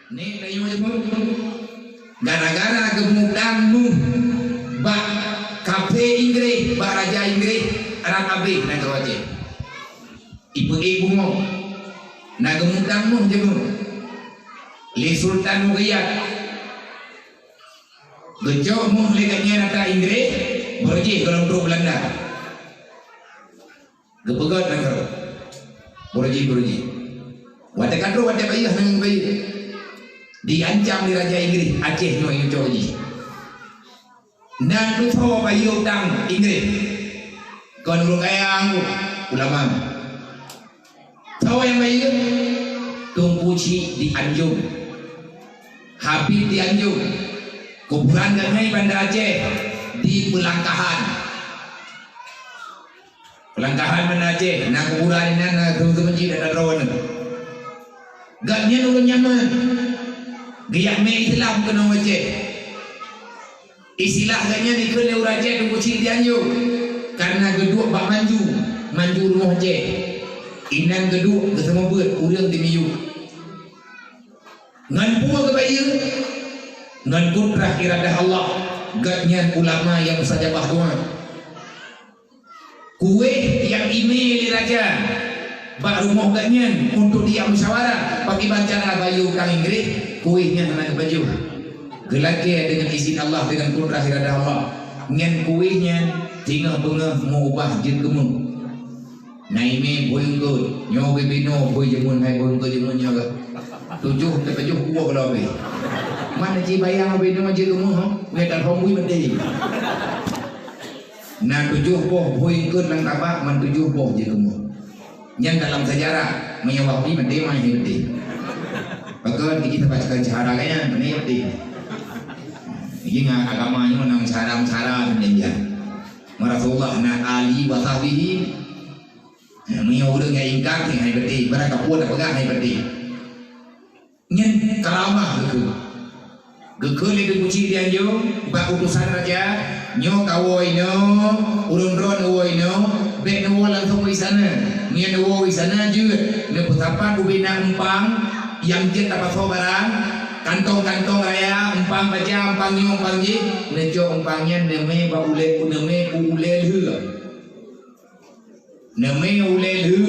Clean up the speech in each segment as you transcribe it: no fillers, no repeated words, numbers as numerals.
Ni dayu jemu. Gara-gara gemudangmu bak kafe Inggris, bak raja Inggris, Arab Abri nak roje. Ibu-ibu mu nak gemudangmu jemu. Li Sultan Mughiyat. Gejok mu lekatnya nata Inggris, roje kalau pro Belanda. Gepegot nak roje. Wadah kadro wadah bayar nang bayar. Diancam di Raja Inggris Aceh no yang coji dan tu tahu bayu tang Inggris kon urung ayang ulama tahu yang bayu Tumpuci di Anjung Habib di Anjung kuburan ganai Banda Aceh di Pelangkahan Banda Aceh nak kuburan nak kemenci dan rawan gaknya ulun nyaman Giyak me Islam kena wajib. Istilah gaknya ni kena urajet tunggu cik dianju. Karena geduk bak manju rumah wajib. Inan geduk kesama ber urang di miyu. Ngan pua ke bayu. Ngan kudrah iradah Allah. Gaknya ulama yang mustajabah doa. Kuih yang email di raja. Bak rumah gaknya untuk dia musyawarah bagi bacara bayu kang Inggris. Kuihnya nak baju gelake dengan izin Allah dengan kudrah iradah Allah ngen kuihnya tinggal bengah mau ubah jin kemu naime boyung good nyo bebino boy jemun hai boyung good jemun nyo tujuh ke tujuh buah kalau be mana ji bayang bebino jin kemu ha ngetan homui mende na tujuh buah boyung good nang tabak man tujuh buah jin kemu yang dalam sejarah menyawahi mende mai mende Maka kita bacakan cara kaya mana yang penting. Ini agamanya menang cara menjanjian. Rasulullah nak Ali wa sahbihi. Menyuruh yang ingkar yang hai penting. Mereka pun nak pegang hai penting. Nyen karamah ke. Gekeli ke kuci dia jo, bak utusan raja, nyo kawoi no, urun-urun woi no, bek no langsung di sana. Nyen no di sana je. Ne petapa kubina empang yang dia dapat sobaran kantong-kantong raya empang baca empang nyo empang ji nejo empangnya neme ba ule neme ule lhu neme ule lhu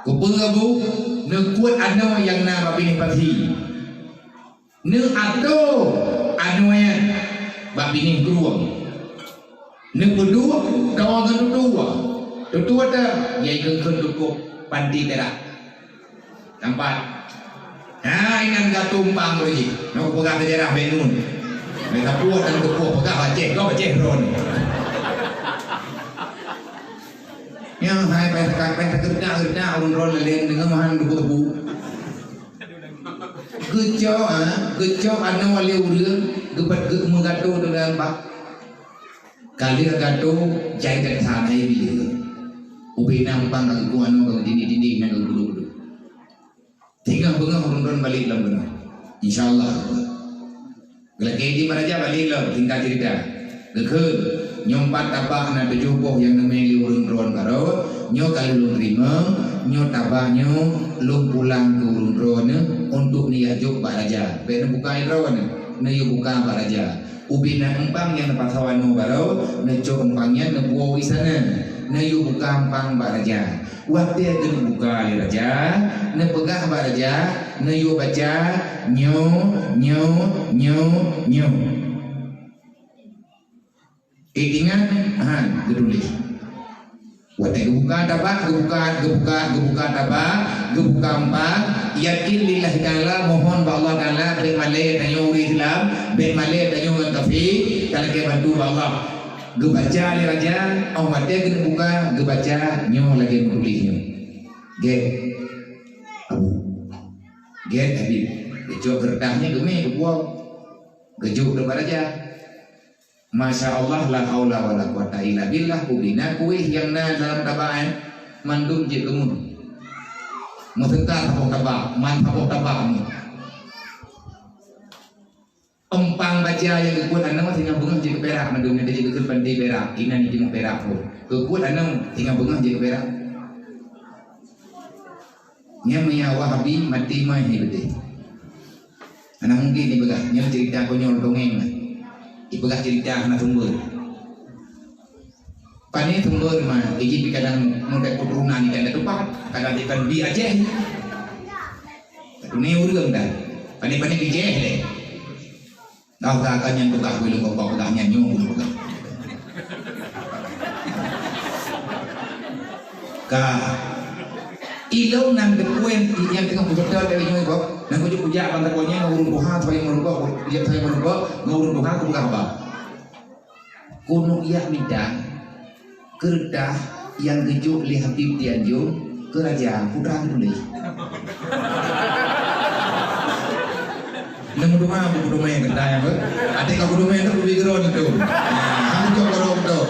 ku pengabu ne kuat ano yang na babini pati ne ato ano yang babini keruang ne kedua kawan kedua dah yai kengkeng dukuk panti terak tempat. Nah, ingat gak tumpang lagi. Nak pegang sejarah Benun. Mereka puas dan kepuas pegang Aceh. Kau Aceh Ron. Yang saya pengen kerja urun leleng dengan mahan duku. Kecok anu wali urang gebat mengato dengan pak. Kali gato jai dan sana ini. Ubi nampang aku anu kalau dinding nak dulu. Tinggal bunga urun balik lah benar. InsyaAllah. Kalau di maraja balik lah tinggal cerita. Gekeh nyompat tabah na tujuh yang namanya urun baru. Nyo kalau lu terima, nyo tabahnya lu pulang ke urun untuk niat juk pak raja. Bena buka irawan, nayo buka pak raja. Ubina empang yang dapat sawanu baru, nejo empangnya nebuo isana. Nayu buka empang pak raja. Waktu yang buka raja, nepegah pak raja, nayu baca nyo. Ingat, geduli. Waktu buka tabak, gebuka tabak, gebuka empang. Yakin lillahi ta'ala, mohon ba Allah ta'ala, bek malay nayu Islam, bek malay nayu kafi, kalau kita bantu Allah. Gebaca li raja, mati kena buka, gebaca nyo lagi menulisnya. Get Habib, gejuk gertahnya geme kebuang, gejuk depan raja. Masya Allah la haula wala quwata illa billah. Kubina kuih yang na dalam tabaan mandum je kemun. Mutengkar habok tabak, man habok tabak ni. Empang baca yang kekuat anak tinggal bunga je perak mandum dia je ke pandi perak. Ina ni cuma perak pun. Kekuat anak tinggal bunga je perak. Nya maya wahabi mati mai ni betul. Anak mungkin ni begah, yang cerita konyol dongeng lah. Ibegah cerita anak tumbur. Pani tumbur mah, iji kadang muda keturunan ni kan tupat, kadang ikan bi Aceh. Ini urang dah. Pani bijeh deh. Kau kakak yang tukar bulu kau kakaknya nyung tukar. Ilau nang dekuen yang tengah bekerja dari nyung kau. Nang kujuk puja pantai konya ngurung buha sampai merubah, dia sampai merubah ngurung buha aku buka apa? Kuno iya midang kerdah yang gejuk li Habib Dianjung kerajaan putra dulu. Nang doa buku doa yang kerdah ya, ada kau doa yang terlebih geron itu. Kamu coba geron tu.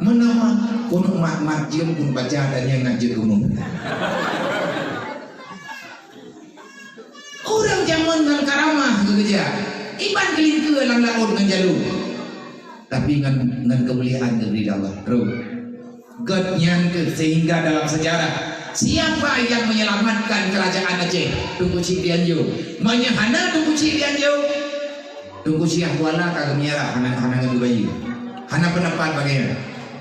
Menama kuno mak jiem kun baca dan yang ngajak umum. Orang zaman dengan karamah kerja, iban kelingke lang laut dengan jalur. Tapi dengan kemuliaan dari Allah, bro. God nyangke sehingga dalam sejarah siapa yang menyelamatkan kerajaan Aceh? Tunku Cik Dianjung. Menyahana Tunku Cik Dianjung. Tunku Cik Ahwala kagak merah hana bayi. Hana pendapat bagaimana?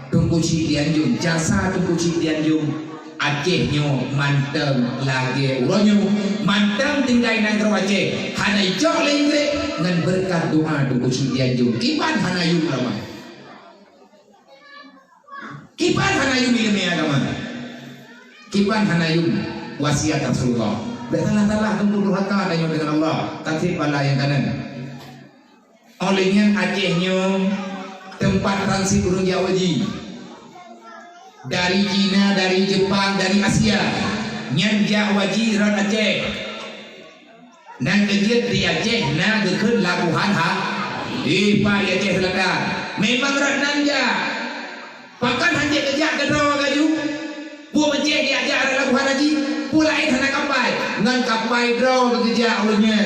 Tunku Cik Dianjung, jasa Tunku Cik Dianjung. Aceh nyo manteng lagi uronyo manteng tinggal nang Aceh hana ijok lengre ngan berkat doa Tunku Cik Dianjung kipan hana yung lama kipan hana yung ilmi agama kipan hana yung wasiat Rasulullah bertalah-talah Tunku durhaka dan dengan Allah taksib pala yang kanan olehnya Aceh nyo tempat transit urung Jawa ji dari Cina, dari Jepang, dari Asia nyanja wajiran Aceh nang kejut di Aceh nang dekut labuhan di Pak Aceh Selatan memang rat nanja pakan hanya kejak kedua gaju buah Aceh diajar labuhan haji pulain hana kapai ngan kapai draw kejak ulunnya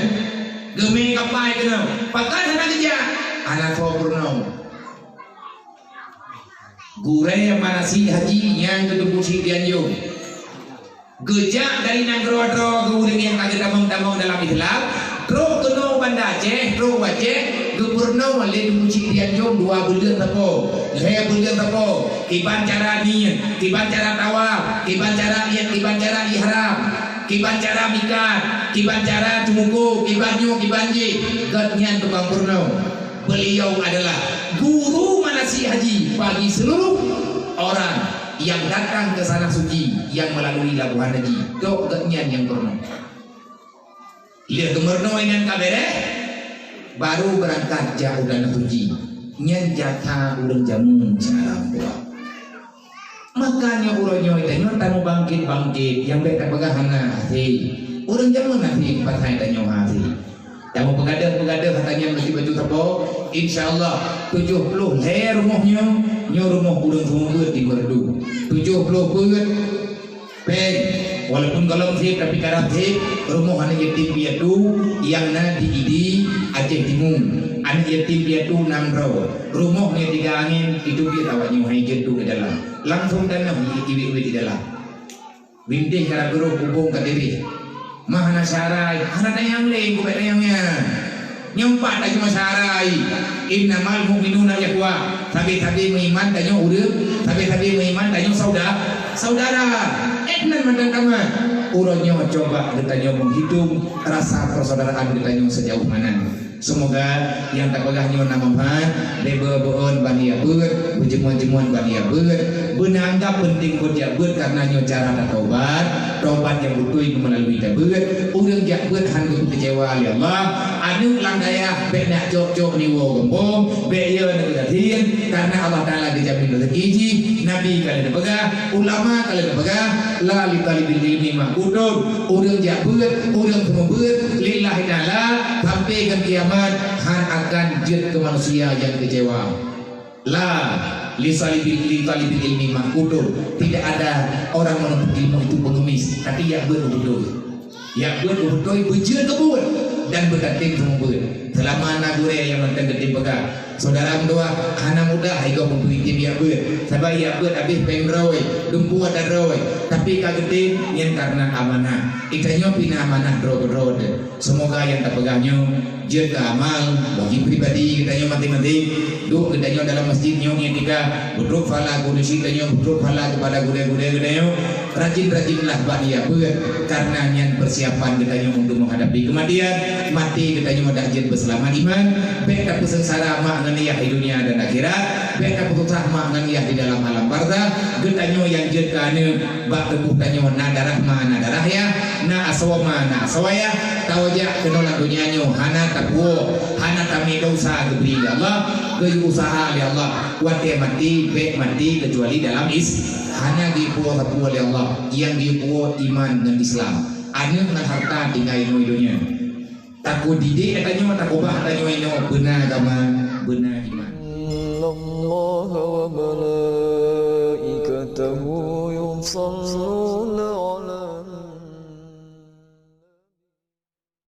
gemi kapai kena pakan hana kejak anak sobrno Gureh manasi haji yang Tunku Cik Dianjung gejak dari Nangro-Dro gureh yang kagak damang-damang dalam Islam Dro kena Banda Aceh Dro Aceh gubernur oleh Tunku Cik Dianjung 2 bulan tepo 3 bulan tepo kiban cara ni kiban cara tawaf kiban cara ihram kiban cara mikat kiban cara tumuku kiban nyu kiban ji gatnya tukang purno beliau adalah guru manasi haji bagi seluruh orang yang datang ke sana suci yang melalui labuhan haji. Dok gatnyan yang purno. Lihat gemerno dengan kabere baru berangkat jauh dan suci. Nyan jatah urang jamun salam doa. Makanya uronyo itu tamu bangkit yang beta pegahana hati. Urang jamun hati patai tanyo hati. Yang pegadang katanya mesti baju tepo insyaallah 70 le rumahnya nyo rumah urang semua di Merdu 70 beut peng walaupun kalau sih tapi karena sih rumah anak yatim piatu yang na di Aceh Timur anak yatim piatu 6 rumahnya 3 angin itu dia tawanya hai jentu ke dalam langsung tanam iwi di dalam bintih cara guru hubung ke diri Mahana sarai, hana tayang leng kubet tayangnya. Nyempat aja masarai. Innamal mu'minuna ikhwah. Tabi mengiman tanya urang, tabi mengiman tanya saudara. Etnan mandang kama. Uronyo coba ditanya menghitung rasa persaudaraan ditanya sejauh mana. Semoga yang tak pegahnya nama Tuhan lebe-beon bania beut berjemuan-jemuan bania beut benanggap penting buat dia beut karena nyo cara tak taubat yang betul melalui dia beut urang jak beut han kecewa oleh Allah anu lang daya be nak jok ni wo gembong be ye nak gatin karena Allah Taala dijamin rezeki nabi kalian pegah ulama kalian pegah la li talibil ilmi maqudun urang jak beut urang semua beut lillahi taala sampai ke kiamat han akan jid ke manusia yang kecewa li talibil ilmi maqudun tidak ada orang menuntut ilmu itu pengemis tapi yang betul bejir kebun dan berdating semua selama nagure yang menteng ketim pegah saudara mendua hana mudah igo mempunyai dia ber sabab ia ber habis pengroi dumpu ada roi tapi kagede yang karena amanah ikanyo pina amanah drod semoga yang tak pegangnya jaga amal bagi pribadi kita mati-mati duk kita dalam masjid nyo ketika buduk fala kudusi kita buduk fala kepada gudai-gudai kita rajin-rajinlah bak dia ber karena yang persiapan kita untuk menghadapi kematian mati kita dah jen berselamat iman baik tak sengsara mak nganiyah di dunia dan akhirat baik tak putus rahmah nganiyah di dalam alam barzah kita yang jen kana bak tubuh kita na darah mana darah ya na aswama na aswaya tawajak kenolak dunia nyo hana takwo hana kami dosa diberi Allah ke usaha oleh Allah wate mati baik mati kecuali dalam hanya dipuo oleh Allah yang dipuo iman dan Islam hanya dengan harta tinggal dunia takut didik katanya takut bah katanya ini benar agama benar iman Allah wa malaikatahu yusalluna